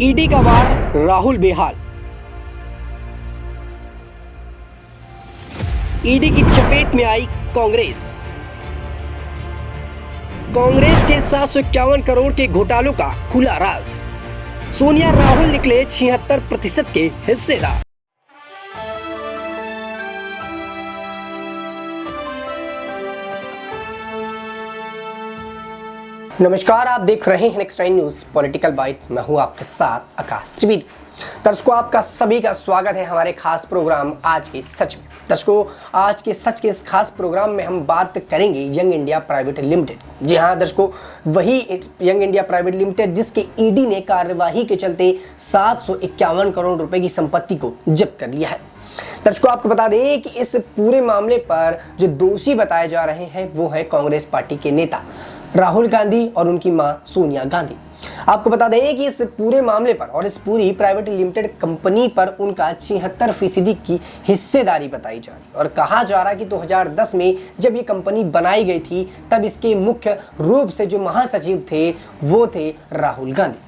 ED का वार, राहुल बेहाल। ED की चपेट में आई कांग्रेस। कांग्रेस के 751 करोड़ के घोटालों का खुला राज। सोनिया राहुल निकले 76% के हिस्सेदार। नमस्कार, आप देख रहे हैं नेक्स्ट 9 न्यूज पॉलिटिकल बाइट। मैं हूं आपके साथ आकाश त्रिवेदी। दर्शकों, आपका सभी का स्वागत है हमारे खास प्रोग्राम आज के सच में। दर्शकों, आज के सच के इस खास प्रोग्राम में हम बात करेंगे यंग इंडिया प्राइवेट लिमिटेड। जी हां दर्शकों, वही यंग इंडिया प्राइवेट लिमिटेड जिसके ईडी ने कार्यवाही के चलते 751 करोड़ रुपए की संपत्ति को जब्त कर लिया है। दर्शकों, आपको बता दें कि इस पूरे मामले पर जो दोषी बताए जा रहे हैं वो है कांग्रेस पार्टी के नेता राहुल गांधी और उनकी मां सोनिया गांधी। आपको बता दें कि इस पूरे मामले पर और इस पूरी प्राइवेट लिमिटेड कंपनी पर उनका 76% की हिस्सेदारी बताई जा रही है और कहा जा रहा है कि 2010 में जब ये कंपनी बनाई गई थी तब इसके मुख्य रूप से जो महासचिव थे वो थे राहुल गांधी।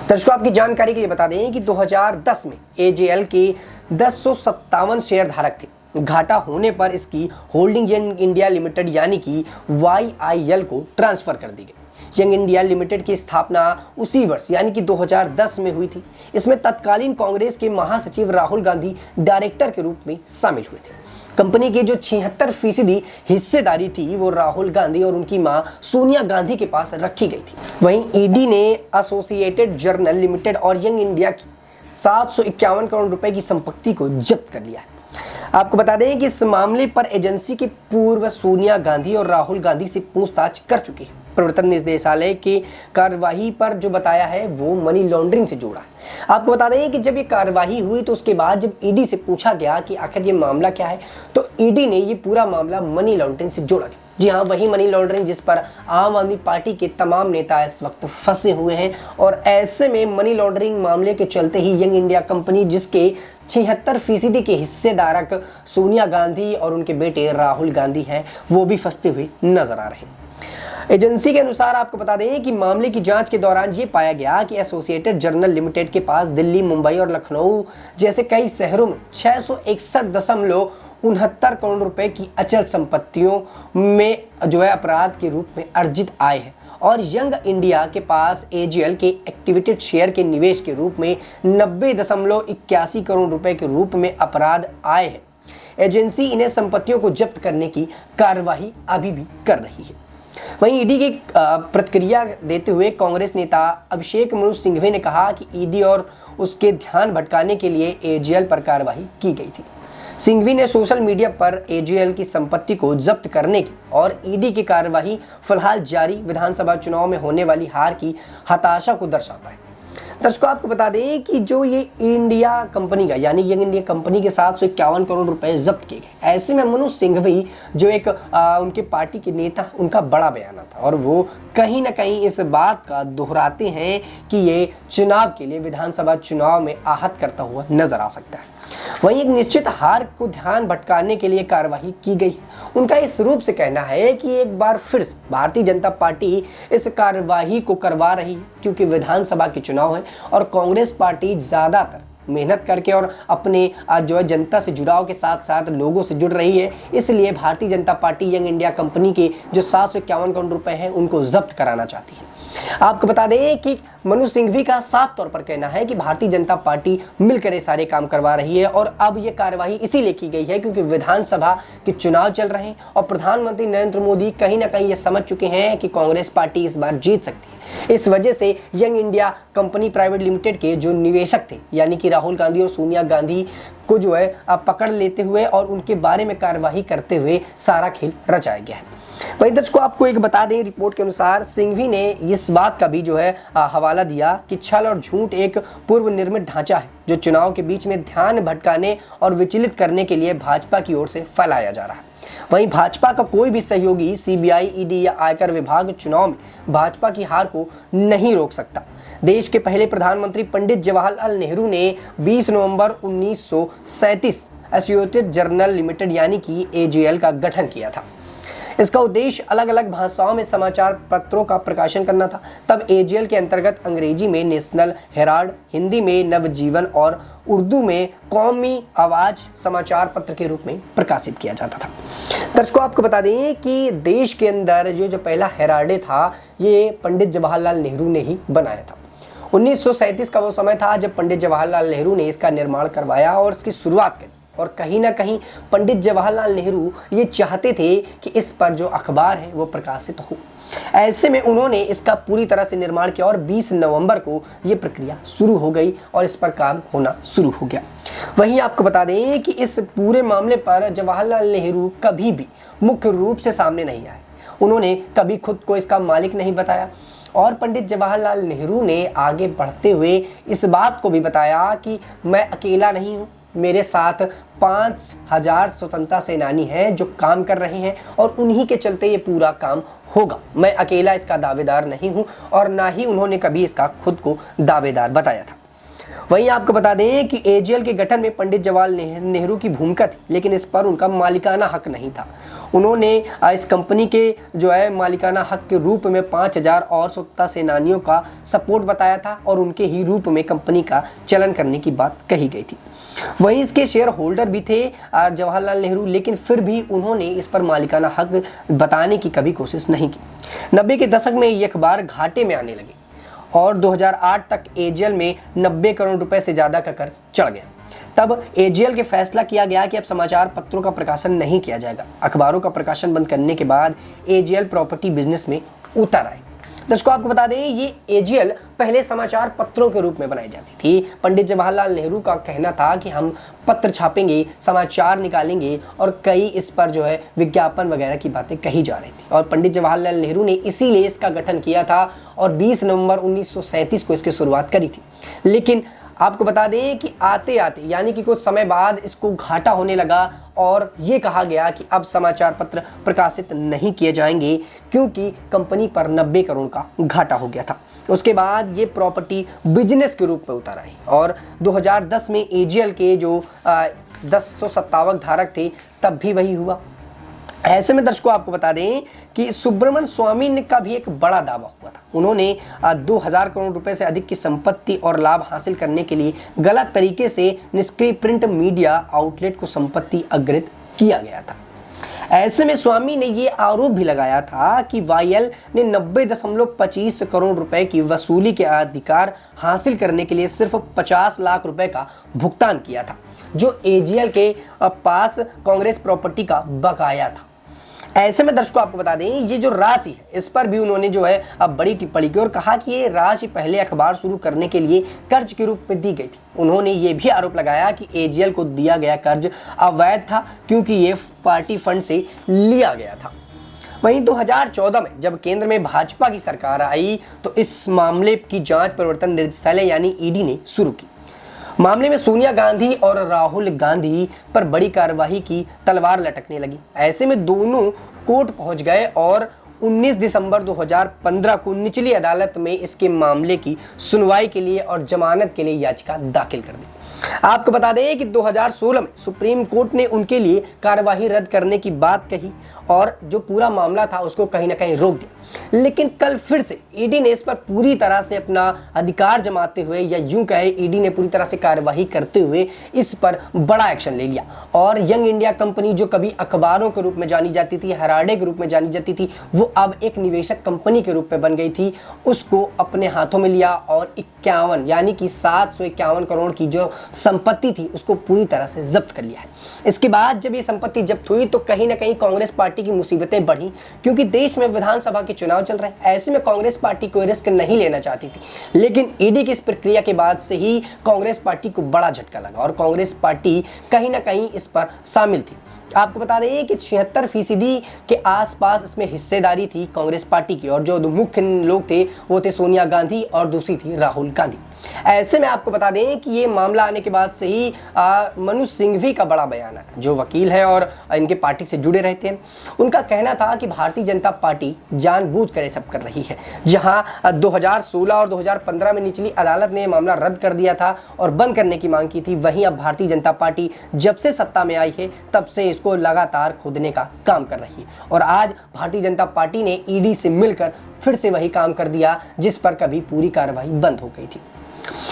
दर्शकों, आपकी जानकारी के लिए बता दें कि 2010 में एजेएल के 1057 शेयर धारक थे। घाटा होने पर इसकी होल्डिंग यंग इंडिया लिमिटेड यानी कि YIL को ट्रांसफर कर दी गई। यंग इंडिया लिमिटेड की स्थापना उसी वर्ष यानी कि 2010 में हुई थी। इसमें तत्कालीन कांग्रेस के महासचिव राहुल गांधी डायरेक्टर के रूप में शामिल हुए थे। कंपनी की जो 76% हिस्सेदारी थी वो राहुल गांधी और उनकी मां सोनिया गांधी के पास रखी गई थी। वहीं ईडी ने एसोसिएटेड जर्नल लिमिटेड और यंग इंडिया की 751 करोड़ रुपए की संपत्ति को जब्त कर लिया है। आपको बता दें कि इस मामले पर एजेंसी के पूर्व सोनिया गांधी और राहुल गांधी से पूछताछ कर चुकी है। प्रवर्तन निदेशालय की कार्यवाही पर जो बताया है वो मनी लॉन्ड्रिंग से जोड़ा है। आपको बता दें कि जब ये कार्यवाही हुई तो उसके बाद जब ईडी से पूछा गया कि आखिर ये मामला क्या है तो ईडी ने ये पूरा मामला मनी लॉन्ड्रिंग से जोड़ा गया। जी हाँ, वही मनी लॉन्ड्रिंग जिस पर आम आदमी पार्टी के तमाम नेता इस वक्त फंसे हुए हैं और ऐसे में मनी लॉन्ड्रिंग मामले के चलते ही यंग इंडिया कंपनी जिसके 76% के हिस्सेदारक सोनिया गांधी और उनके बेटे राहुल गांधी हैं वो भी फंसते हुए नजर आ रहे हैं। एजेंसी के अनुसार आपको बता दें कि मामले की जांच के दौरान ये पाया गया कि एसोसिएटेड जर्नल लिमिटेड के पास दिल्ली, मुंबई और लखनऊ जैसे कई शहरों में 661.69 करोड़ रुपए की अचल संपत्तियों में जो है अपराध के रूप में अर्जित आय है और यंग इंडिया के पास एजेएल के एक्टिवेटेड शेयर के निवेश के रूप में 90.81 करोड़ रुपए के रूप में अपराध आय है। एजेंसी इन्हें संपत्तियों को जब्त करने की कार्यवाही अभी भी कर रही है। वहीं ईडी की प्रतिक्रिया देते हुए कांग्रेस नेता अभिषेक मनु सिंघवी ने कहा कि ईडी और उसके ध्यान भटकाने के लिए एजेएल पर कार्रवाई की गई थी। सिंघवी ने सोशल मीडिया पर एजेएल की संपत्ति को जब्त करने की और ईडी की कार्यवाही फिलहाल जारी विधानसभा चुनाव में होने वाली हार की हताशा को दर्शाता है। दर्शकों, आपको बता दें कि जो ये इंडिया कंपनी का यानी यंग इंडिया कंपनी के 751 करोड़ रुपए जब्त किए गए। ऐसे में मनु सिंघवी जो एक उनके पार्टी के नेता उनका बड़ा बयान था और वो कहीं ना कहीं इस बात का दोहराते हैं कि ये चुनाव के लिए विधानसभा चुनाव में आहत करता हुआ नजर आ सकता है। वहीं एक निश्चित हार को ध्यान भटकाने के लिए कार्यवाही की गई। उनका इस रूप से कहना है कि एक बार फिर से भारतीय जनता पार्टी इस कार्यवाही को करवा रही है क्योंकि विधानसभा के चुनाव है और कांग्रेस पार्टी ज्यादातर मेहनत करके और अपने जो है जनता से जुड़ाव के साथ साथ लोगों से जुड़ रही है। इसलिए Bharatiya Janata party young India company के जो 751 करोड़ रुपए हैं उनको जब्त कराना चाहती है। आपको बता दें कि मनु सिंघवी का साफ तौर पर कहना है कि भारतीय जनता पार्टी मिलकर ये सारे काम करवा रही है और अब ये कार्यवाही इसीलिए की गई है क्योंकि विधानसभा के चुनाव चल रहे हैं और प्रधानमंत्री नरेंद्र मोदी कहीं ना कहीं ये समझ चुके हैं कि कांग्रेस पार्टी इस बार जीत सकती है। इस वजह से young India company private limited के जो निवेशक थे यानी कि राहुल गांधी और सोनिया गांधी को जो है पकड़ लेते हुए और उनके बारे में कार्यवाही करते हुए सारा खेल रचाया गया है। वहीं दर्शकों, आपको एक बता दें, रिपोर्ट के अनुसार सिंघवी ने इस बात का भी जो है हवाला दिया कि छल और झूठ एक पूर्व निर्मित ढांचा है जो चुनाव के बीच में ध्यान भटकाने और विचलित करने के लिए भाजपा की ओर से फैलाया जा रहा है। वहीं भाजपा का कोई भी सहयोगी सीबीआई, ईडी या आयकर विभाग चुनाव में भाजपा की हार को नहीं रोक सकता। देश के पहले प्रधानमंत्री पंडित जवाहरलाल नेहरू ने 20 नवंबर 1937 एसोसिएटेड जर्नल लिमिटेड यानी कि एजेएल का गठन किया था। इसका उद्देश्य अलग अलग भाषाओं में समाचार पत्रों का प्रकाशन करना था। तब एजीएल के अंतर्गत अंग्रेजी में नेशनल हेराल्ड, हिंदी में नवजीवन और उर्दू में कौमी आवाज समाचार पत्र के रूप में प्रकाशित किया जाता था। दर्शकों, आपको बता दें कि देश के अंदर जो पहला हेराल्ड था ये पंडित जवाहरलाल नेहरू ने ही बनाया था। 1937 का वो समय था जब पंडित जवाहरलाल नेहरू ने इसका निर्माण करवाया और इसकी शुरुआत करी। और कहीं ना कहीं पंडित जवाहरलाल नेहरू ये चाहते थे कि इस पर जो अखबार है वो प्रकाशित हो। ऐसे में उन्होंने इसका पूरी तरह से निर्माण किया और 20 नवंबर को ये प्रक्रिया शुरू हो गई और इस पर काम होना शुरू हो गया। वहीं आपको बता दें कि इस पूरे मामले पर जवाहरलाल नेहरू कभी भी मुख्य रूप से सामने नहीं आए। उन्होंने कभी खुद को इसका मालिक नहीं बताया और पंडित जवाहरलाल नेहरू ने आगे बढ़ते हुए इस बात को भी बताया कि मैं अकेला नहीं हूँ, मेरे साथ 5000 स्वतंत्रता सेनानी हैं जो काम कर रहे हैं और उन्हीं के चलते ये पूरा काम होगा। मैं अकेला इसका दावेदार नहीं हूं और ना ही उन्होंने कभी इसका खुद को दावेदार बताया था। वहीं आपको बता दें कि एजीएल के गठन में पंडित जवाहरलाल नेहरू की भूमिका थी, लेकिन इस पर उनका मालिकाना हक नहीं था। उन्होंने इस कंपनी के जो है मालिकाना हक के रूप में 5000 और स्वतंत्रता सेनानियों का सपोर्ट बताया था और उनके ही रूप में कंपनी का चलन करने की बात कही गई थी। वहीं इसके शेयर होल्डर भी थे जवाहरलाल नेहरू, लेकिन फिर भी उन्होंने इस पर मालिकाना हक बताने की कभी कोशिश नहीं की। 90 के दशक में ये अखबार घाटे में आने लगे और 2008 तक एजीएल में 90 करोड़ रुपए से ज़्यादा का कर्ज चढ़ गया। तब एजीएल के फैसला किया गया कि अब समाचार पत्रों का प्रकाशन नहीं किया जाएगा। अखबारों का प्रकाशन बंद करने के बाद एजीएल प्रॉपर्टी बिजनेस में उतर आए। दर्शकों, आपको बता दें ये एजीएल पहले समाचार पत्रों के रूप में बनाई जाती थी। पंडित जवाहरलाल नेहरू का कहना था कि हम पत्र छापेंगे, समाचार निकालेंगे और कई इस पर जो है विज्ञापन वगैरह की बातें कही जा रही थी और पंडित जवाहरलाल नेहरू ने इसीलिए इसका गठन किया था और 20 नवंबर 1937 को इसकी शुरुआत करी थी। लेकिन आपको बता दें कि आते आते यानी कि कुछ समय बाद इसको घाटा होने लगा और ये कहा गया कि अब समाचार पत्र प्रकाशित नहीं किए जाएंगे क्योंकि कंपनी पर 90 करोड़ का घाटा हो गया था। उसके बाद ये प्रॉपर्टी बिजनेस के रूप में उतर आई और 2010 में एजीएल के जो 1057 धारक थे तब भी वही हुआ। ऐसे में दर्शकों, आपको बता दें कि सुब्रमण्यम स्वामी का भी एक बड़ा दावा हुआ था। उन्होंने 2000 करोड़ रुपए से अधिक की संपत्ति और लाभ हासिल करने के लिए गलत तरीके से निष्क्रिय प्रिंट मीडिया आउटलेट को संपत्ति अर्जित किया गया था। ऐसे में स्वामी ने ये आरोप भी लगाया था कि वाईएल ने 90.25 करोड़ रुपए की वसूली के अधिकार हासिल करने के लिए सिर्फ 50 लाख रुपए का भुगतान किया था, जो एजीएल के पास कांग्रेस प्रॉपर्टी का बकाया था। ऐसे में दर्शकों, आपको बता दें ये जो राशि है इस पर भी उन्होंने जो है अब बड़ी टिप्पणी की और कहा कि ये राशि पहले अखबार शुरू करने के लिए कर्ज के रूप में दी गई थी। उन्होंने ये भी आरोप लगाया कि एजीएल को दिया गया कर्ज अवैध था क्योंकि ये पार्टी फंड से लिया गया था। वहीं 2014 में जब केंद्र में भाजपा की सरकार आई तो इस मामले की जांच प्रवर्तन निदेशालय यानी ईडी ने शुरू की। मामले में सोनिया गांधी और राहुल गांधी पर बड़ी कार्रवाई की तलवार लटकने लगी। ऐसे में दोनों कोर्ट पहुंच गए और 19 दिसंबर 2015 को निचली अदालत में इसके मामले की सुनवाई के लिए और जमानत के लिए याचिका दाखिल कर दी। आपको बता दें कि 2016 में सुप्रीम कोर्ट ने उनके लिए कार्यवाही रद्द करने की बात कही और जो पूरा मामला था उसको कहीं ना कहीं रोक दिया। लेकिन कल फिर से ईडी ने इस पर पूरी तरह से अपना अधिकार जमाते हुए या यूं कहे ईडी ने पूरी तरह से कार्यवाही करते हुए इस पर बड़ा एक्शन ले लिया और यंग इंडिया कंपनी जो कभी अखबारों के रूप में जानी जाती थी, हेराल्ड के रूप में जानी जाती थी, वो अब एक निवेशक कंपनी के रूप में बन गई थी। उसको अपने हाथों में लिया और 51 यानी कि 751 करोड़ की जो संपत्ति थी उसको पूरी तरह से जब्त कर लिया है। इसके बाद जब ये संपत्ति जब्त हुई तो कहीं ना कहीं कांग्रेस पार्टी की मुसीबतें बढ़ी क्योंकि देश में विधानसभा के चुनाव चल रहे हैं। ऐसे में कांग्रेस पार्टी कोई रिस्क नहीं लेना चाहती थी, लेकिन ईडी की इस प्रक्रिया के बाद से ही कांग्रेस पार्टी को बड़ा झटका लगा और कांग्रेस पार्टी कहीं ना कहीं इस पर शामिल थी। आपको बता दें कि 76% के आसपास इसमें हिस्सेदारी थी कांग्रेस पार्टी की और जो मुख्य लोग थे वो थे सोनिया गांधी और दूसरी थी राहुल गांधी। ऐसे में आपको बता दें कि ये मामला आने के बाद से ही मनु सिंघवी का बड़ा बयान है, जो वकील हैं और इनके पार्टी से जुड़े रहते हैं। उनका कहना था कि भारतीय जनता पार्टी जानबूझकर ये सब कर रही है। जहां 2016 और 2015 में निचली अदालत ने मामला रद्द कर दिया था और बंद करने की मांग की थी, वहीं अब भारतीय जनता पार्टी जब से सत्ता में आई है तब से इसको लगातार खोदने का काम कर रही है। और आज भारतीय जनता पार्टी ने ईडी से मिलकर फिर से वही काम कर दिया जिस पर कभी पूरी कार्रवाई बंद हो गई थी।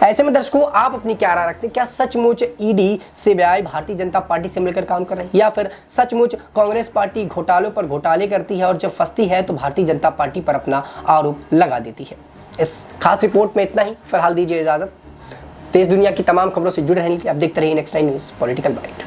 ऐसे में दर्शकों, आप अपनी क्या राय रखते हैं? क्या सचमुच ED CBI Bharatiya Janata party से मिलकर काम कर रहे हैं, या फिर सचमुच कांग्रेस पार्टी घोटालों पर घोटाले करती है और जब फंसती है तो भारतीय जनता पार्टी पर अपना आरोप लगा देती है? इस खास रिपोर्ट में इतना ही। फिलहाल दीजिए इजाजत। देश दुनिया की तमाम खबरों से जुड़े रहने के लिए आप देखते रहिए नेक्स्ट 9 न्यूज़ पॉलिटिकल बाइट।